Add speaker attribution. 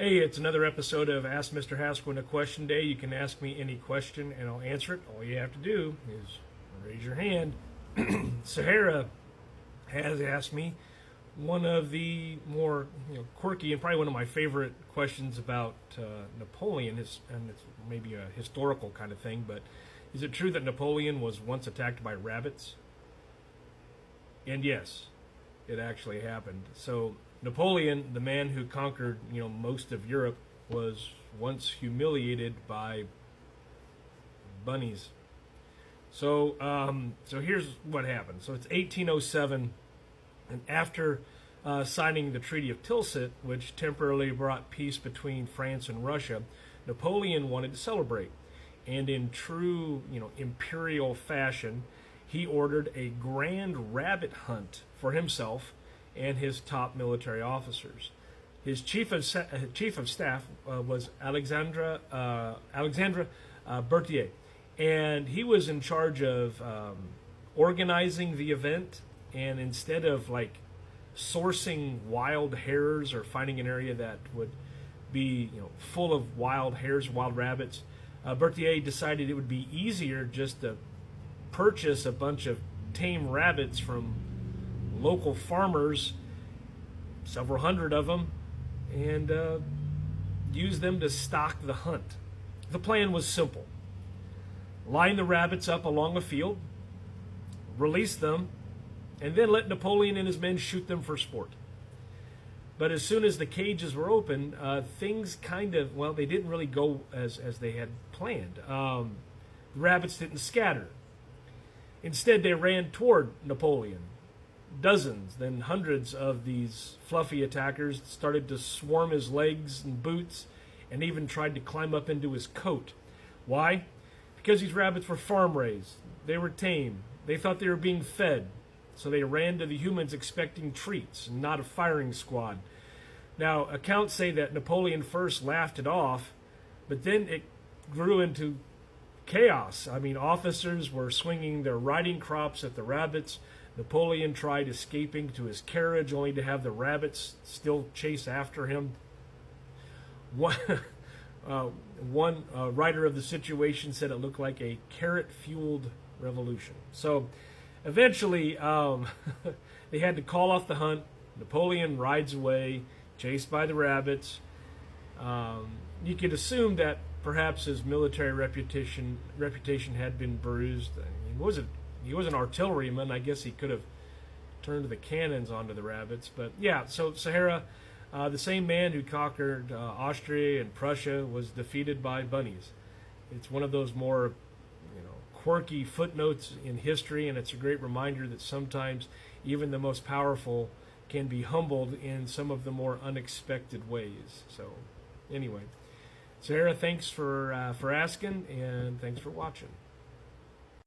Speaker 1: Hey, it's another episode of Ask Mr. Hasquin a Question Day. You can ask me any question and I'll answer it. All you have to do is raise your hand. Sahara has asked me one of the more quirky and probably one of my favorite questions about Napoleon, and it's maybe a historical kind of thing, but is it true that Napoleon was once attacked by rabbits? And yes, it actually happened. So Napoleon, the man who conquered, most of Europe, was once humiliated by bunnies. So here's what happened. So it's 1807, and after signing the Treaty of Tilsit, which temporarily brought peace between France and Russia, Napoleon wanted to celebrate, and in true, imperial fashion, he ordered a grand rabbit hunt for himself and his top military officers. His chief of staff was Alexandre Berthier, and he was in charge of organizing the event. And instead of sourcing wild hares or finding an area that would be full of wild hares, wild rabbits, Berthier decided it would be easier just to purchase a bunch of tame rabbits from local farmers, several hundred of them, and use them to stock the hunt. The plan was simple. Line the rabbits up along a field, release them, and then let Napoleon and his men shoot them for sport. But as soon as the cages were open, things they didn't really go as they had planned. The rabbits didn't scatter. Instead, they ran toward Napoleon. Dozens, then hundreds of these fluffy attackers started to swarm his legs and boots and even tried to climb up into his coat. Why? Because these rabbits were farm-raised. They were tame. They thought they were being fed. So they ran to the humans expecting treats and not a firing squad. Now, accounts say that Napoleon first laughed it off, but then it grew into chaos. Officers were swinging their riding crops at the rabbits. Napoleon tried escaping to his carriage only to have the rabbits still chase after him. One writer of the situation said it looked like a carrot-fueled revolution. So eventually they had to call off the hunt. Napoleon rides away, chased by the rabbits. You could assume that perhaps his military reputation had been bruised. He was an artilleryman. I guess he could have turned the cannons onto the rabbits. But yeah, so Sahara, the same man who conquered Austria and Prussia, was defeated by bunnies. It's one of those more quirky footnotes in history, and it's a great reminder that sometimes even the most powerful can be humbled in some of the more unexpected ways. So anyway, Sahara, thanks for asking, and thanks for watching.